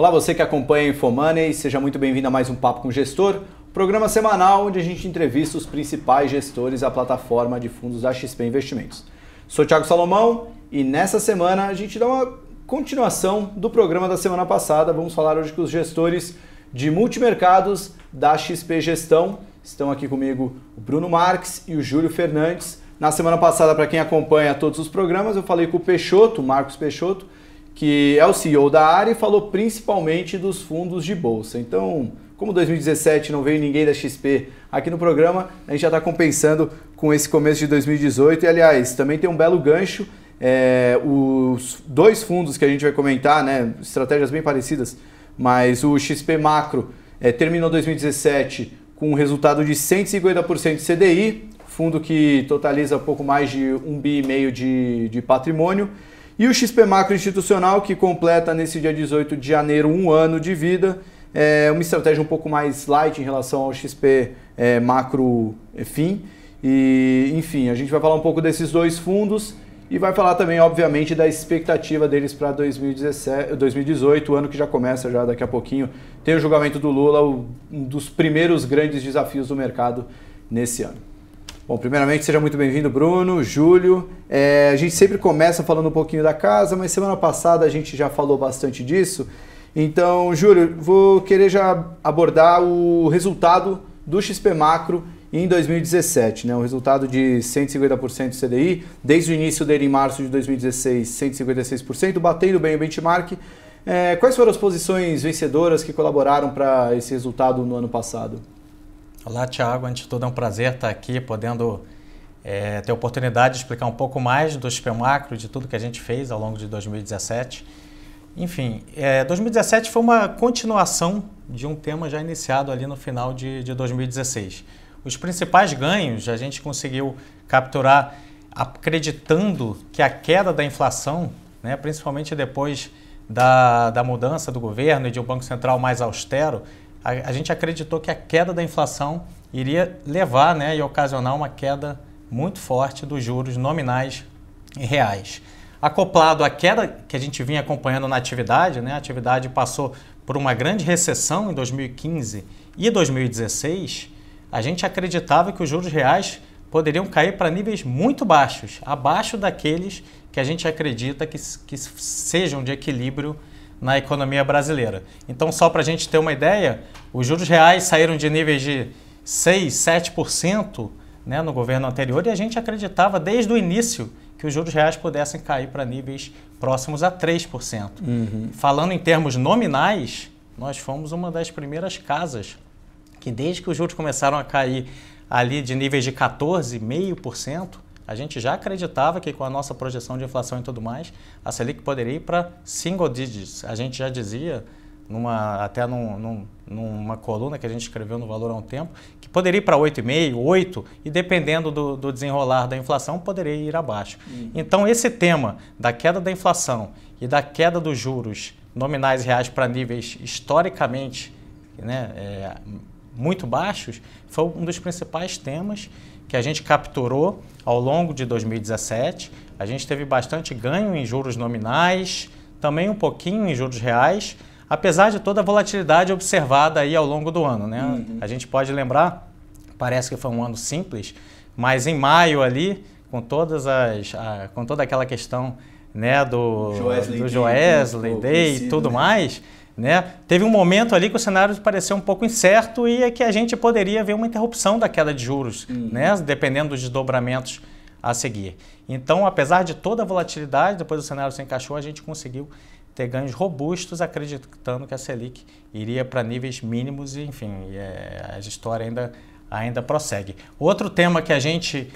Olá, você que acompanha a InfoMoney, seja muito bem-vindo a mais um Papo com o Gestor, programa semanal onde a gente entrevista os principais gestores da plataforma de fundos da XP Investimentos. Sou Thiago Salomão e nessa semana a gente dá uma continuação do programa da semana passada. Vamos falar hoje com os gestores de multimercados da XP Gestão. Estão aqui comigo o Bruno Marques e o Júlio Fernandes. Na semana passada, para quem acompanha todos os programas, eu falei com o Peixoto, Marcos Peixoto, que é o CEO da área e falou principalmente dos fundos de bolsa. Então, como 2017 não veio ninguém da XP aqui no programa, a gente já está compensando com esse começo de 2018. E, aliás, também tem um belo gancho. Os dois fundos que a gente vai comentar, né, estratégias bem parecidas, mas o XP Macro terminou 2017 com um resultado de 150% de CDI, fundo que totaliza pouco mais de 1,5 bi de patrimônio. E o XP Macro Institucional, que completa nesse dia 18 de janeiro um ano de vida, é uma estratégia um pouco mais light em relação ao XP Macro FIM. E, enfim, a gente vai falar um pouco desses dois fundos e vai falar também, obviamente, da expectativa deles para 2018, o ano que já começa já daqui a pouquinho. Tem o julgamento do Lula, um dos primeiros grandes desafios do mercado nesse ano. Bom, primeiramente, seja muito bem-vindo, Bruno, Júlio. A gente sempre começa falando um pouquinho da casa, mas semana passada a gente já falou bastante disso. Então, Júlio, vou querer já abordar o resultado do XP Macro em 2017, né? Um resultado de 150% de CDI, desde o início dele em março de 2016, 156%, batendo bem o benchmark. Quais foram as posições vencedoras que colaboraram para esse resultado no ano passado? Olá, Thiago. Antes de tudo, é um prazer estar aqui, podendo ter a oportunidade de explicar um pouco mais do XP Macro, de tudo que a gente fez ao longo de 2017. Enfim, 2017 foi uma continuação de um tema já iniciado ali no final de 2016. Os principais ganhos a gente conseguiu capturar acreditando que a queda da inflação, né, principalmente depois da mudança do governo e de um Banco Central mais austero, a gente acreditou que a queda da inflação iria levar, né, e ocasionar uma queda muito forte dos juros nominais e reais. Acoplado à queda que a gente vinha acompanhando na atividade, né, a atividade passou por uma grande recessão em 2015 e 2016, a gente acreditava que os juros reais poderiam cair para níveis muito baixos, abaixo daqueles que a gente acredita que sejam de equilíbrio na economia brasileira. Então, só para a gente ter uma ideia, os juros reais saíram de níveis de 6, 7%, né, no governo anterior, e a gente acreditava desde o início que os juros reais pudessem cair para níveis próximos a 3%. Falando em termos nominais, nós fomos uma das primeiras casas que, desde que os juros começaram a cair ali de níveis de 14,5%, a gente já acreditava que com a nossa projeção de inflação e tudo mais, a Selic poderia ir para single digits. A gente já dizia, numa coluna que a gente escreveu no Valor há um tempo, que poderia ir para 8,5%, 8%, e dependendo do desenrolar da inflação, poderia ir abaixo. Então, esse tema da queda da inflação e da queda dos juros nominais e reais para níveis historicamente, né, muito baixos, foi um dos principais temas que a gente capturou ao longo de 2017. A gente teve bastante ganho em juros nominais, também um pouquinho em juros reais, apesar de toda a volatilidade observada aí ao longo do ano, né? A gente pode lembrar, parece que foi um ano simples, mas em maio ali, com toda aquela questão, né, do Joesley Day e tudo mais, né? Teve um momento ali que o cenário pareceu um pouco incerto e é que a gente poderia ver uma interrupção da queda de juros, né? Dependendo dos desdobramentos a seguir. Então, apesar de toda a volatilidade, depois do cenário se encaixou, a gente conseguiu ter ganhos robustos, acreditando que a Selic iria para níveis mínimos e, enfim, a história ainda prossegue. Outro tema que a gente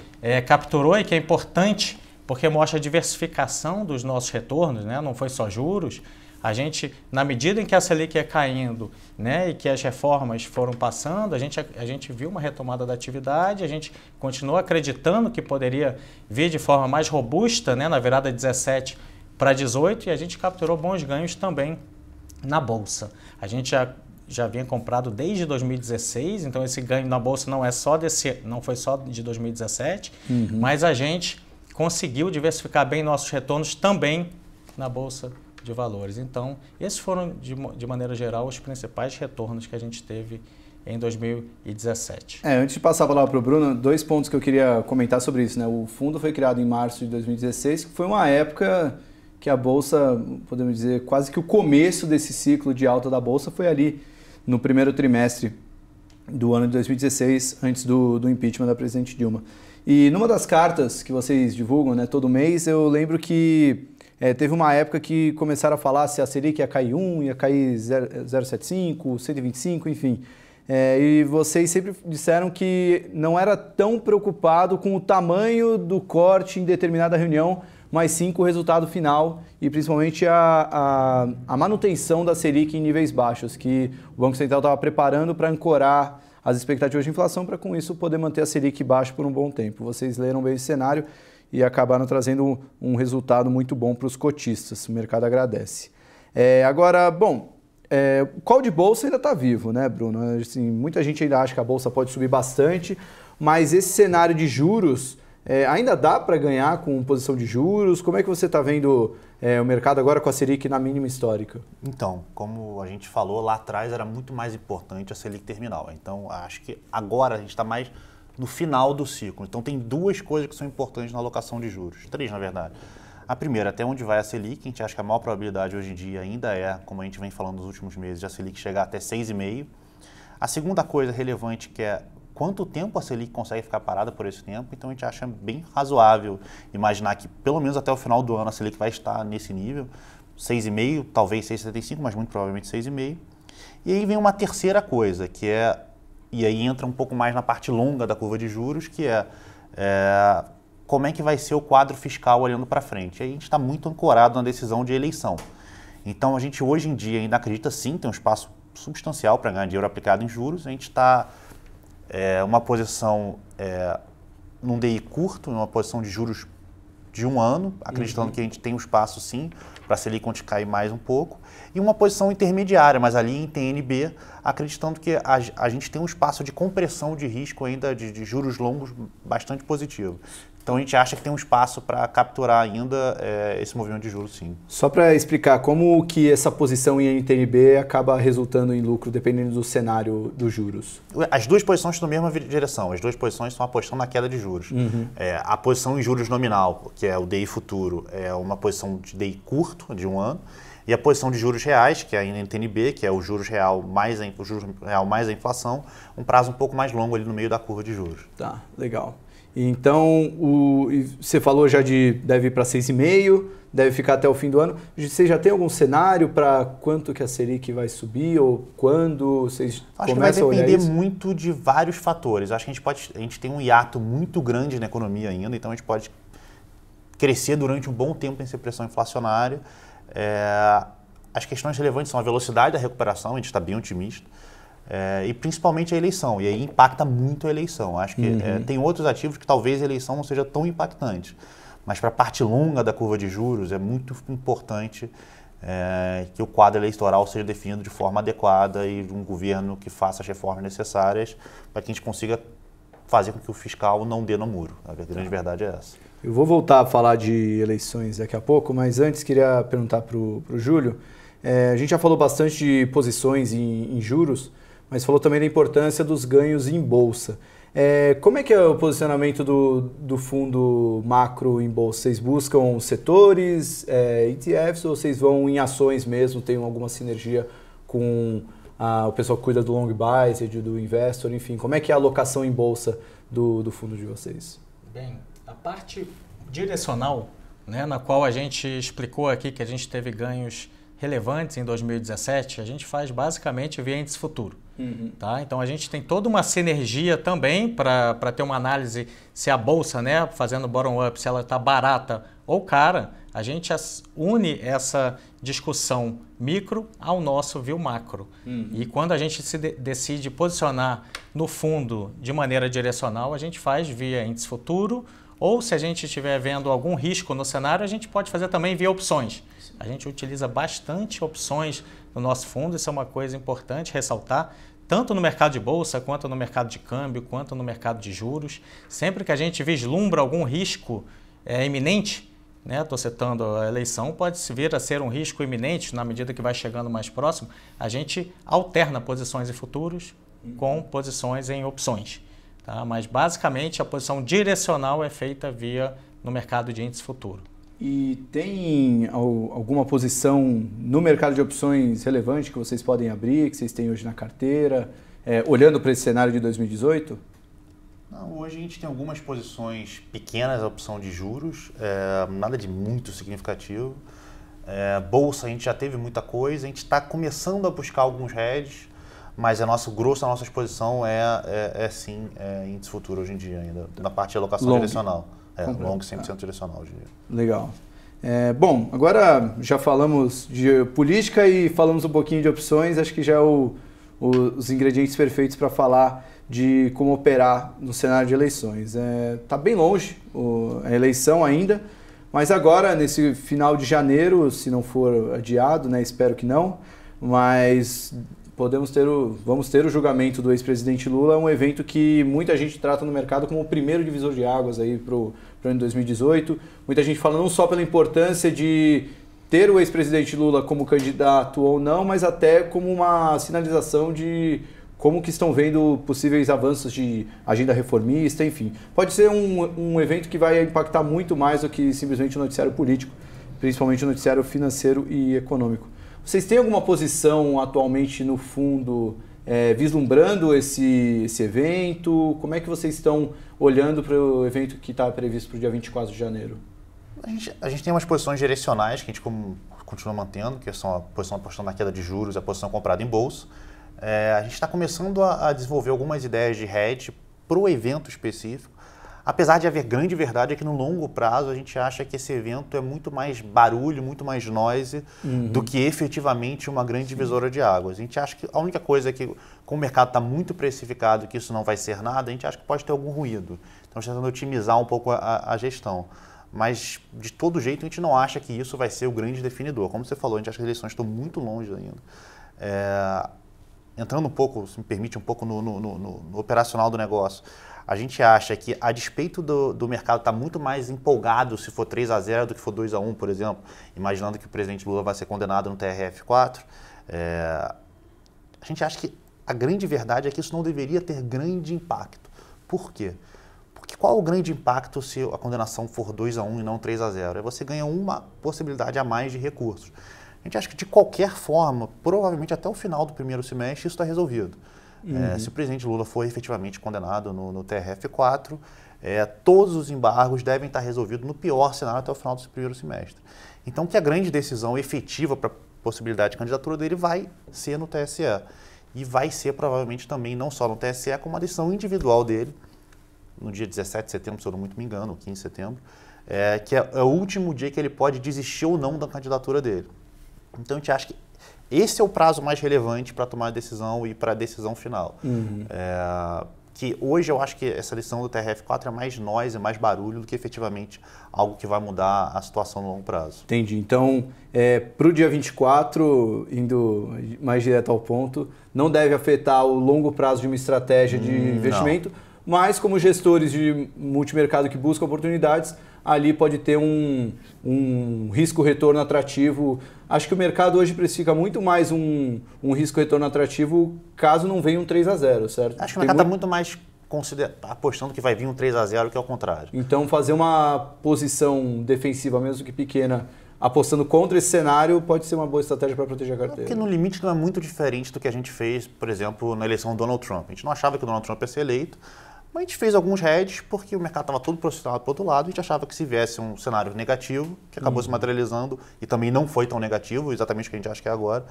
capturou e que é importante, porque mostra a diversificação dos nossos retornos, né? Não foi só juros. A gente, na medida em que a Selic ia caindo, né, e que as reformas foram passando, a gente viu uma retomada da atividade, a gente continuou acreditando que poderia vir de forma mais robusta, né, na virada de 17 para 18, e a gente capturou bons ganhos também na Bolsa. A gente já vinha comprado desde 2016, então esse ganho na Bolsa não foi só de 2017, mas a gente conseguiu diversificar bem nossos retornos também na Bolsa de valores. Então, esses foram, de maneira geral, os principais retornos que a gente teve em 2017. Antes de passar a palavra para o Bruno, 2 pontos que eu queria comentar sobre isso, né? O fundo foi criado em março de 2016, que foi uma época que a Bolsa, podemos dizer, quase que o começo desse ciclo de alta da Bolsa foi ali no primeiro trimestre do ano de 2016, antes do impeachment da presidente Dilma. E numa das cartas que vocês divulgam, né, todo mês, eu lembro que teve uma época que começaram a falar se a Selic ia cair 1, ia cair 0,75, 125, enfim. E vocês sempre disseram que não era tão preocupado com o tamanho do corte em determinada reunião, mas sim com o resultado final e principalmente a manutenção da Selic em níveis baixos, que o Banco Central estava preparando para ancorar as expectativas de inflação para, com isso, poder manter a Selic baixa por um bom tempo. Vocês leram bem esse cenário e acabaram trazendo um resultado muito bom para os cotistas. O mercado agradece. Agora, bom... o call de bolsa ainda está vivo, né, Bruno? Assim, muita gente ainda acha que a bolsa pode subir bastante, mas esse cenário de juros ainda dá para ganhar com posição de juros? Como é que você está vendo o mercado agora com a Selic na mínima histórica? Então, como a gente falou, lá atrás era muito mais importante a Selic terminal. Então, acho que agora a gente está mais no final do ciclo. Então, tem 2 coisas que são importantes na alocação de juros. 3, na verdade. A primeira, até onde vai a Selic. A gente acha que a maior probabilidade hoje em dia ainda é, como a gente vem falando nos últimos meses, de a Selic chegar até 6,5. A segunda coisa relevante que é quanto tempo a Selic consegue ficar parada por esse tempo. Então a gente acha bem razoável imaginar que pelo menos até o final do ano a Selic vai estar nesse nível, 6,5, talvez 6,75, mas muito provavelmente 6,5. E aí vem uma terceira coisa, que e aí entra um pouco mais na parte longa da curva de juros, que como é que vai ser o quadro fiscal olhando para frente. Aí a gente está muito ancorado na decisão de eleição. Então a gente hoje em dia ainda acredita sim, tem um espaço substancial para ganhar dinheiro aplicado em juros. A gente está uma posição num DI curto, numa posição de juros de 1 ano, acreditando que a gente tem um espaço sim para a Selic cair mais um pouco, e uma posição intermediária, mas ali em TNB, acreditando que a gente tem um espaço de compressão de risco ainda de juros longos bastante positivo. Então a gente acha que tem um espaço para capturar ainda esse movimento de juros, sim. Só para explicar, como que essa posição em NTNB acaba resultando em lucro, dependendo do cenário dos juros? As 2 posições estão na mesma direção. As 2 posições estão apostando na queda de juros. A posição em juros nominal, que é o DI futuro, é uma posição de DI curto, de 1 ano. E a posição de juros reais, que é a NTNB, que é o juros real mais a inflação, um prazo um pouco mais longo ali no meio da curva de juros. Tá, legal. Então, você falou já deve ir para 6,5, deve ficar até o fim do ano. Você já tem algum cenário para quanto que a Selic vai subir ou quando vocês começam a olhar isso? Acho que vai depender muito de vários fatores. Acho que a gente tem um hiato muito grande na economia ainda, então a gente pode crescer durante um bom tempo sem pressão inflacionária. As questões relevantes são a velocidade da recuperação, a gente está bem otimista. E principalmente a eleição, e aí impacta muito a eleição. Acho que tem outros ativos que talvez a eleição não seja tão impactante, mas para a parte longa da curva de juros é muito importante que o quadro eleitoral seja definido de forma adequada e um governo que faça as reformas necessárias para que a gente consiga fazer com que o fiscal não dê no muro. A grande verdade é essa. Eu vou voltar a falar de eleições daqui a pouco, mas antes queria perguntar para o Júlio. A gente já falou bastante de posições em juros, mas falou também da importância dos ganhos em bolsa. Como é que é o posicionamento do fundo macro em bolsa? Vocês buscam setores, ETFs, ou vocês vão em ações mesmo, tem alguma sinergia com o pessoal que cuida do long bias, do investor, enfim? Como é que é a alocação em bolsa do fundo de vocês? Bem, a parte direcional, né, na qual a gente explicou aqui que a gente teve ganhos relevantes em 2017, a gente faz basicamente via índice futuro. Tá? Então a gente tem toda uma sinergia também para ter uma análise se a bolsa, né, fazendo bottom-up, se ela está barata ou cara. A gente une essa discussão micro ao nosso view macro. E quando a gente se decide posicionar no fundo de maneira direcional, a gente faz via índice futuro, ou se a gente estiver vendo algum risco no cenário, a gente pode fazer também via opções. A gente utiliza bastante opções no nosso fundo, isso é uma coisa importante ressaltar, tanto no mercado de bolsa, quanto no mercado de câmbio, quanto no mercado de juros. Sempre que a gente vislumbra algum risco iminente, né, estou citando a eleição, pode vir a ser um risco iminente na medida que vai chegando mais próximo, a gente alterna posições em futuros com posições em opções. Tá? Mas basicamente a posição direcional é feita no mercado de índice futuro. E tem alguma posição no mercado de opções relevante que vocês podem abrir, que vocês têm hoje na carteira, olhando para esse cenário de 2018? Não, hoje a gente tem algumas posições pequenas, a opção de juros, nada de muito significativo. Bolsa a gente já teve muita coisa, a gente está começando a buscar alguns hedges, mas o grosso da nossa exposição sim índice futuro hoje em dia ainda, na parte de alocação direcional. Long 100% direcional hoje em dia. Legal. Bom, agora já falamos de política e falamos um pouquinho de opções, acho que já é os ingredientes perfeitos para falar de como operar no cenário de eleições. Está bem longe a eleição ainda, mas agora, nesse final de janeiro, se não for adiado, né, espero que não, mas vamos ter o julgamento do ex-presidente Lula, um evento que muita gente trata no mercado como o primeiro divisor de águas para o ano de 2018. Muita gente fala não só pela importância de ter o ex-presidente Lula como candidato ou não, mas até como uma sinalização de como que estão vendo possíveis avanços de agenda reformista, enfim. Pode ser um evento que vai impactar muito mais do que simplesmente o noticiário político, principalmente o noticiário financeiro e econômico. Vocês têm alguma posição atualmente no fundo vislumbrando esse evento? Como é que vocês estão olhando para o evento que está previsto para o dia 24 de janeiro? A gente tem umas posições direcionais que a gente continua mantendo, que são a posição apostando na queda de juros e a posição comprada em bolsa. A gente está começando a desenvolver algumas ideias de hedge para o evento específico. Apesar de haver grande verdade é que no longo prazo a gente acha que esse evento é muito mais barulho, muito mais noise do que efetivamente uma grande divisora de águas. A gente acha que a única coisa é que, como o mercado está muito precificado e que isso não vai ser nada, a gente acha que pode ter algum ruído. Então a gente está tentando otimizar um pouco a gestão. Mas, de todo jeito, a gente não acha que isso vai ser o grande definidor. Como você falou, a gente acha que as eleições estão muito longe ainda. Entrando um pouco, se me permite, um pouco no operacional do negócio, a gente acha que, a despeito do mercado estar muito mais empolgado se for 3-0 do que for 2-1, por exemplo, imaginando que o presidente Lula vai ser condenado no TRF4, a gente acha que a grande verdade é que isso não deveria ter grande impacto. Por quê? Porque qual é o grande impacto se a condenação for 2-1 e não 3-0? Você ganha uma possibilidade a mais de recursos. A gente acha que, de qualquer forma, provavelmente até o final do primeiro semestre, isso está resolvido. Se o presidente Lula for efetivamente condenado no TRF4, todos os embargos devem estar resolvidos no pior cenário até o final do primeiro semestre. Então, que a grande decisão efetiva para a possibilidade de candidatura dele vai ser no TSE. E vai ser, provavelmente, também não só no TSE, como uma decisão individual dele, no dia 17 de setembro, se eu não muito me engano, ou 15 de setembro, que é o último dia que ele pode desistir ou não da candidatura dele. Então, a gente acha que esse é o prazo mais relevante para tomar a decisão e para a decisão final. Que hoje eu acho que essa decisão do TRF4 é mais noise, mais barulho do que efetivamente algo que vai mudar a situação no longo prazo. Entendi. Então, para o dia 24, indo mais direto ao ponto, não deve afetar o longo prazo de uma estratégia de investimento, mas como gestores de multimercado que buscam oportunidades, ali pode ter um risco-retorno atrativo. Acho que o mercado hoje precifica muito mais um risco-retorno atrativo caso não venha um 3-0, certo? Acho que o mercado está muito mais apostando que vai vir um 3-0 que é o contrário. Então, fazer uma posição defensiva, mesmo que pequena, apostando contra esse cenário, pode ser uma boa estratégia para proteger a carteira. Porque no limite não é muito diferente do que a gente fez, por exemplo, na eleição do Donald Trump. A gente não achava que o Donald Trump ia ser eleito, mas a gente fez alguns hedges porque o mercado estava todo posicionado para o outro lado. A gente achava que se viesse um cenário negativo, que acabou se materializando e também não foi tão negativo, exatamente o que a gente acha que é agora,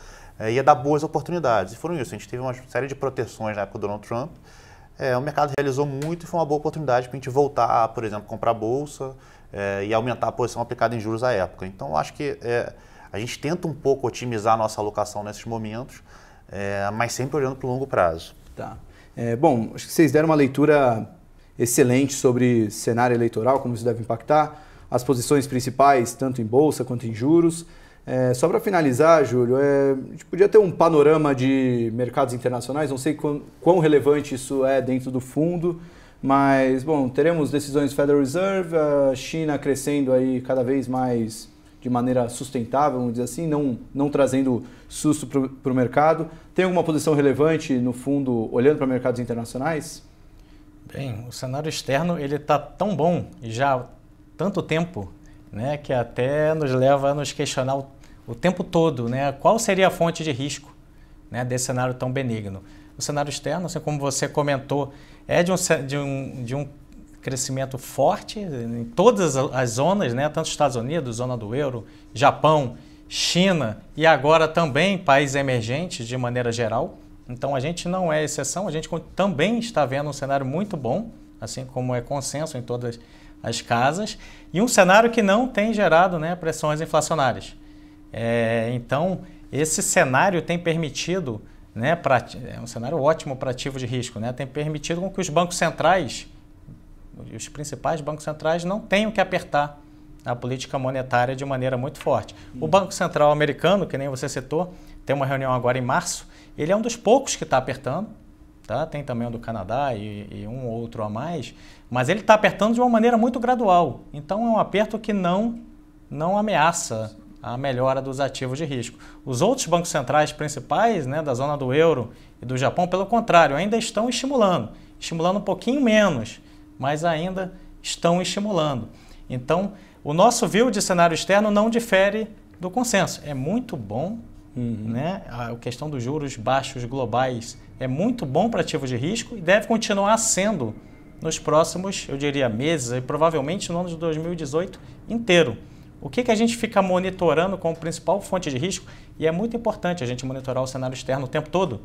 ia dar boas oportunidades. E foram isso. A gente teve uma série de proteções na época do Donald Trump. O mercado realizou muito e foi uma boa oportunidade para a gente voltar a, por exemplo, comprar bolsa e aumentar a posição aplicada em juros à época. Então, eu acho que a gente tenta um pouco otimizar a nossa alocação nesses momentos, mas sempre olhando para o longo prazo. Tá. Bom, acho que vocês deram uma leitura excelente sobre cenário eleitoral, como isso deve impactar, as posições principais, tanto em bolsa quanto em juros. Só para finalizar, Júlio, a gente podia ter um panorama de mercados internacionais, não sei quão relevante isso é dentro do fundo, Mas, bom, teremos decisões do Federal Reserve, a China crescendo aí cada vez mais de maneira sustentável, vamos dizer assim, não trazendo susto para o mercado. Tem alguma posição relevante no fundo, olhando para mercados internacionais? Bem, o cenário externo ele está tão bom e já há tanto tempo, né, que até nos leva a nos questionar o tempo todo, né, qual seria a fonte de risco, né, desse cenário tão benigno. O cenário externo, assim como você comentou, é de um crescimento forte em todas as zonas, né, tanto Estados Unidos, zona do euro, Japão, China e agora também países emergentes de maneira geral. Então a gente não é exceção, a gente também está vendo um cenário muito bom, assim como é consenso em todas as casas, e um cenário que não tem gerado, né, pressões inflacionárias. Então esse cenário tem permitido, né, é um cenário ótimo para ativo de risco, né, tem permitido com que os bancos centrais, os principais bancos centrais, não tenham que apertar a política monetária de maneira muito forte. O Banco Central americano, que nem você citou, tem uma reunião agora em março, ele é um dos poucos que está apertando, tá? Tem também o do Canadá e um ou outro a mais, mas ele está apertando de uma maneira muito gradual. Então é um aperto que não ameaça a melhora dos ativos de risco. Os outros bancos centrais principais, né, da zona do euro e do Japão, pelo contrário, ainda estão estimulando um pouquinho menos, mas ainda estão estimulando. Então, o nosso view de cenário externo não difere do consenso. É muito bom, né? A questão dos juros baixos globais é muito bom para ativos de risco e deve continuar sendo nos próximos, eu diria, meses e provavelmente no ano de 2018 inteiro. O que a gente fica monitorando como principal fonte de risco, e é muito importante a gente monitorar o cenário externo o tempo todo,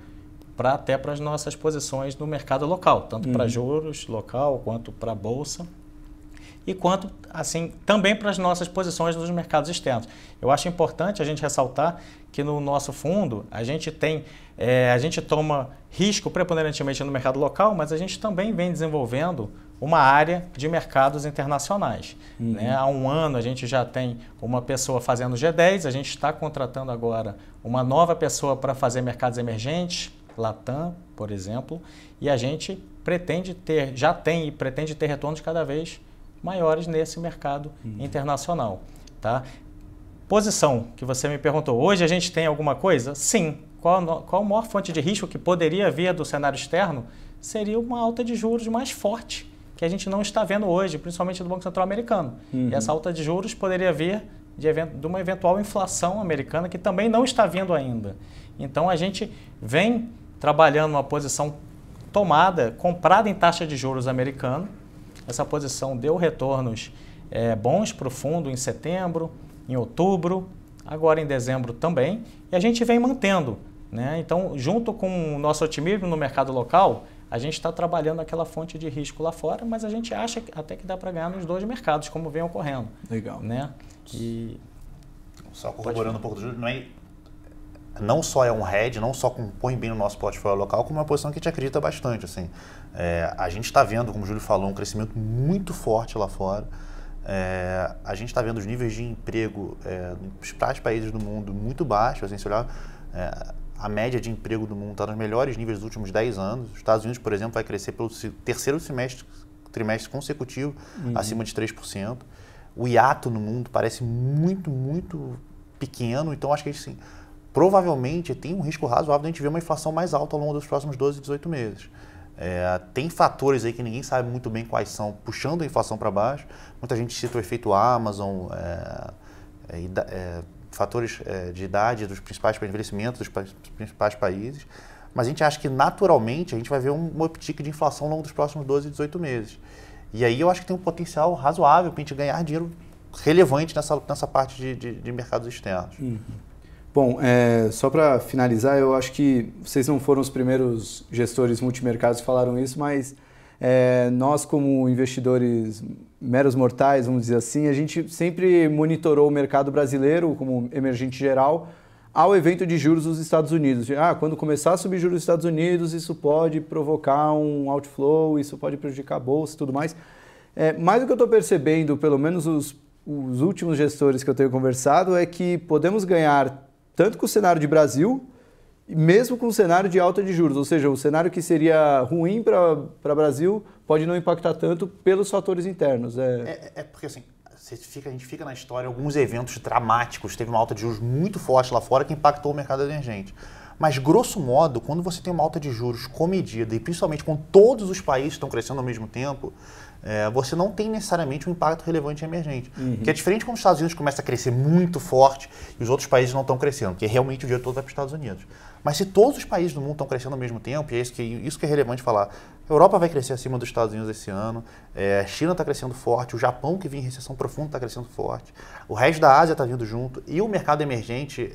até para as nossas posições no mercado local, tanto para juros local quanto para a bolsa e quanto assim também para as nossas posições nos mercados externos. Eu acho importante a gente ressaltar que no nosso fundo a gente toma risco preponderantemente no mercado local, mas a gente também vem desenvolvendo uma área de mercados internacionais. Né? Há um ano a gente já tem uma pessoa fazendo G10, a gente está contratando agora uma nova pessoa para fazer mercados emergentes, Latam, por exemplo, e a gente já tem e pretende ter retornos cada vez maiores nesse mercado internacional. Tá? Posição que você me perguntou, hoje a gente tem alguma coisa? Sim. Qual a maior fonte de risco que poderia vir do cenário externo? Seria uma alta de juros mais forte, que a gente não está vendo hoje, principalmente do Banco Central americano. E essa alta de juros poderia vir de uma eventual inflação americana, que também não está vindo ainda. Então a gente vem trabalhando uma posição comprada em taxa de juros americano. Essa posição deu retornos bons para o fundo em setembro, em outubro, agora em dezembro também, e a gente vem mantendo. Né? Então, junto com o nosso otimismo no mercado local, a gente está trabalhando aquela fonte de risco lá fora, mas a gente acha até que dá para ganhar nos dois mercados, como vem ocorrendo. Legal. Né? E... Só corroborando um pouco do juros, não só é um hedge, não só compõe bem no nosso portfólio local, como uma posição que a gente acredita bastante. Assim. A gente está vendo, como o Júlio falou, um crescimento muito forte lá fora. A gente está vendo os níveis de emprego nos principais países do mundo muito baixos. Assim, se olhar, a média de emprego do mundo está nos melhores níveis dos últimos 10 anos. Os Estados Unidos, por exemplo, vai crescer pelo terceiro trimestre consecutivo, acima de 3%. O hiato no mundo parece muito, muito pequeno. Então, acho que assim, provavelmente tem um risco razoável de a gente ver uma inflação mais alta ao longo dos próximos 12, 18 meses. Tem fatores aí que ninguém sabe muito bem quais são, puxando a inflação para baixo. Muita gente cita o efeito Amazon, fatores de idade dos principais envelhecimentos dos principais países. Mas a gente acha que naturalmente a gente vai ver um uptick de inflação ao longo dos próximos 12, 18 meses. E aí eu acho que tem um potencial razoável para a gente ganhar dinheiro relevante nessa parte de mercados externos. Bom, só para finalizar, eu acho que vocês não foram os primeiros gestores multimercados que falaram isso, mas nós como investidores meros mortais, vamos dizer assim, a gente sempre monitorou o mercado brasileiro como emergente geral ao evento de juros dos Estados Unidos. Quando começar a subir juros dos Estados Unidos, isso pode provocar um outflow, isso pode prejudicar a bolsa e tudo mais. Mas o que eu estou percebendo, pelo menos os últimos gestores que eu tenho conversado, é que podemos ganhar tanto com o cenário de Brasil mesmo com o cenário de alta de juros, ou seja, o cenário que seria ruim para o Brasil pode não impactar tanto pelos fatores internos. Porque assim, a gente fica na história alguns eventos dramáticos, teve uma alta de juros muito forte lá fora que impactou o mercado emergente. Mas, grosso modo, quando você tem uma alta de juros comedida, e principalmente quando todos os países estão crescendo ao mesmo tempo, você não tem necessariamente um impacto relevante emergente. Que é diferente quando os Estados Unidos começam a crescer muito forte e os outros países não estão crescendo, porque realmente o dinheiro todo vai para os Estados Unidos. Mas se todos os países do mundo estão crescendo ao mesmo tempo, e é isso que é relevante falar, a Europa vai crescer acima dos Estados Unidos esse ano, a China está crescendo forte, o Japão, que vinha em recessão profunda, está crescendo forte, o resto da Ásia está vindo junto, e o mercado emergente,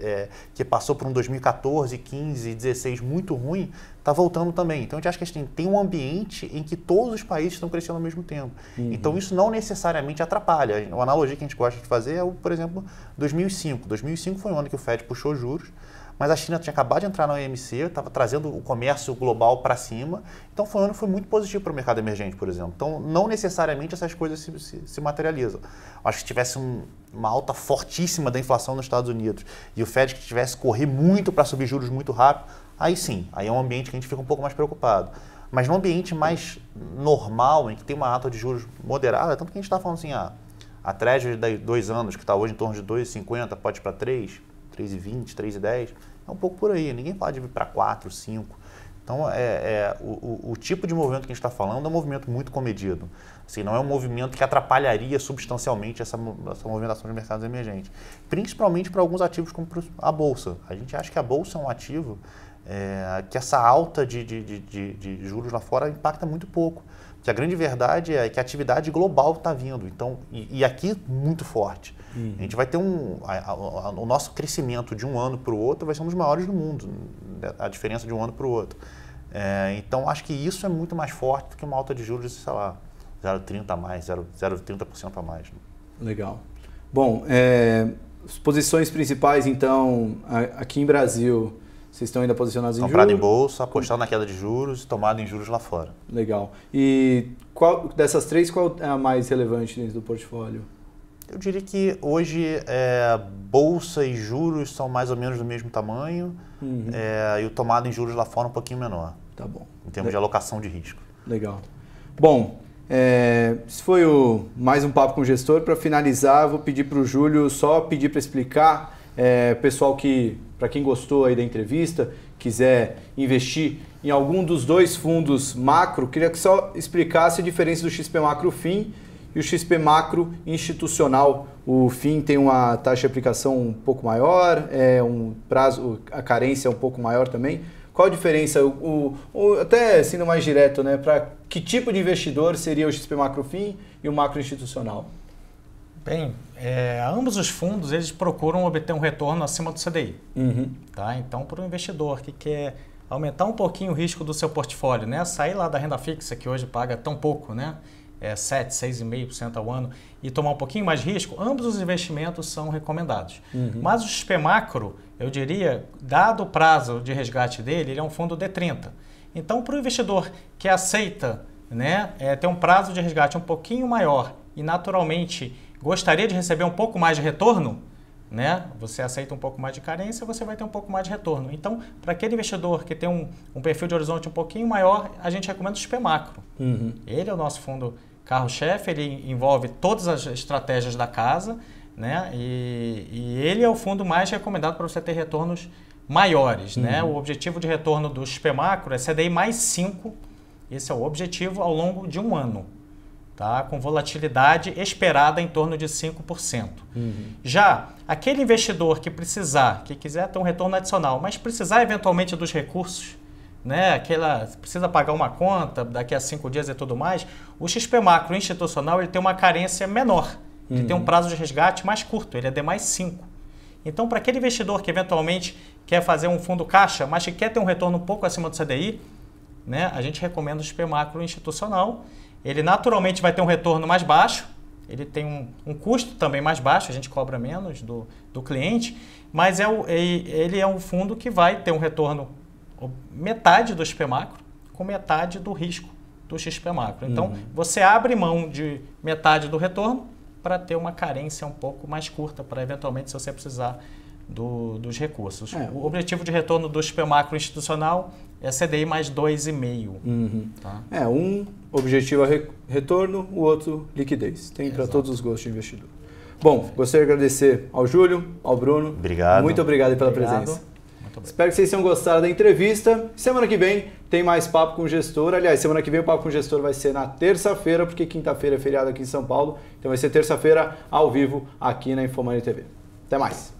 que passou por um 2014, 15, 16 muito ruim, está voltando também. Então a gente acha que a gente tem um ambiente em que todos os países estão crescendo ao mesmo tempo. Então isso não necessariamente atrapalha. A analogia que a gente gosta de fazer é, por exemplo, 2005. 2005 foi um ano que o Fed puxou juros, mas a China tinha acabado de entrar na OMC, estava trazendo o comércio global para cima, então foi um ano que foi muito positivo para o mercado emergente, por exemplo. Então, não necessariamente essas coisas se materializam. Acho que se tivesse uma alta fortíssima da inflação nos Estados Unidos e o Fed que tivesse correr muito para subir juros muito rápido, aí sim, aí é um ambiente que a gente fica um pouco mais preocupado. Mas num ambiente mais normal, em que tem uma alta de juros moderada, tanto que a gente está falando assim, a Treasury de 2 anos, que está hoje em torno de 2,50, pode ir para 3, 3,20, 3,10, é um pouco por aí. Ninguém pode vir para 4, 5. Então, o tipo de movimento que a gente está falando é um movimento muito comedido. Assim, não é um movimento que atrapalharia substancialmente essa movimentação de mercados emergentes. Principalmente para alguns ativos como a Bolsa. A gente acha que a Bolsa é um ativo que essa alta de juros lá fora impacta muito pouco. Porque a grande verdade é que a atividade global está vindo. Então, e aqui muito forte. A gente vai ter o nosso crescimento de um ano para o outro vai ser um dos maiores do mundo, a diferença de um ano para o outro. Então, acho que isso é muito mais forte do que uma alta de juros de, sei lá, 0,30 a mais, 0,30% a mais. Legal. Bom, as posições principais, então, aqui em Brasil, vocês estão ainda posicionados em juros? Comprado em bolsa, apostado na queda de juros e tomado em juros lá fora. Legal. E dessas três, qual é a mais relevante dentro do portfólio? Eu diria que hoje bolsa e juros são mais ou menos do mesmo tamanho e o tomado em juros lá fora um pouquinho menor. Tá bom. Em termos de alocação de risco. Legal. Bom, esse foi mais um Papo com o Gestor. Para finalizar, vou pedir para o Júlio só pedir para explicar, pessoal para quem gostou aí da entrevista, quiser investir em algum dos 2 fundos macro, queria que só explicasse a diferença do XP Macro FIM e o XP Macro Institucional. O FIM tem uma taxa de aplicação um pouco maior, a carência é um pouco maior também. Qual a diferença, até sendo mais direto, né, para que tipo de investidor seria o XP Macro FIM e o Macro Institucional? Bem, ambos os fundos eles procuram obter um retorno acima do CDI. Tá? Então, para o investidor que quer aumentar um pouquinho o risco do seu portfólio, né, sair lá da renda fixa, que hoje paga tão pouco, né, 7, 6,5% ao ano, e tomar um pouquinho mais de risco, ambos os investimentos são recomendados. Mas o XP Macro, eu diria, dado o prazo de resgate dele, ele é um fundo D30. Então, para o investidor que aceita, né, ter um prazo de resgate um pouquinho maior e naturalmente gostaria de receber um pouco mais de retorno, né, você aceita um pouco mais de carência, você vai ter um pouco mais de retorno. Então, para aquele investidor que tem um perfil de horizonte um pouquinho maior, a gente recomenda o XP Macro. Ele é o nosso fundo carro-chefe, ele envolve todas as estratégias da casa, né, e ele é o fundo mais recomendado para você ter retornos maiores. Né? O objetivo de retorno do XP Macro é CDI mais 5, esse é o objetivo ao longo de um ano. Tá? Com volatilidade esperada em torno de 5%. Já aquele investidor que quiser ter um retorno adicional, mas precisar eventualmente dos recursos, né? Precisa pagar uma conta daqui a 5 dias e tudo mais, o XP Macro Institucional ele tem uma carência menor, ele tem um prazo de resgate mais curto, ele é D mais 5. Então, para aquele investidor que eventualmente quer fazer um fundo caixa, mas que quer ter um retorno um pouco acima do CDI, né? A gente recomenda o XP Macro Institucional. Ele naturalmente vai ter um retorno mais baixo, ele tem um custo também mais baixo, a gente cobra menos do cliente, mas ele é um fundo que vai ter um retorno metade do XP Macro com metade do risco do XP Macro. Então, você abre mão de metade do retorno para ter uma carência um pouco mais curta, para eventualmente, se você precisar dos recursos. O objetivo de retorno do XP macro institucional é CDI mais 2,5. Tá? Um objetivo é retorno, o outro liquidez. Tem para todos os gostos de investidor. Bom, gostaria de agradecer ao Júlio, ao Bruno. Obrigado. Muito obrigado pela presença. Espero que vocês tenham gostado da entrevista. Semana que vem tem mais Papo com o Gestor. Aliás, semana que vem o Papo com o Gestor vai ser na terça-feira, porque quinta-feira é feriado aqui em São Paulo. Então vai ser terça-feira ao vivo aqui na Infomoney TV. Até mais.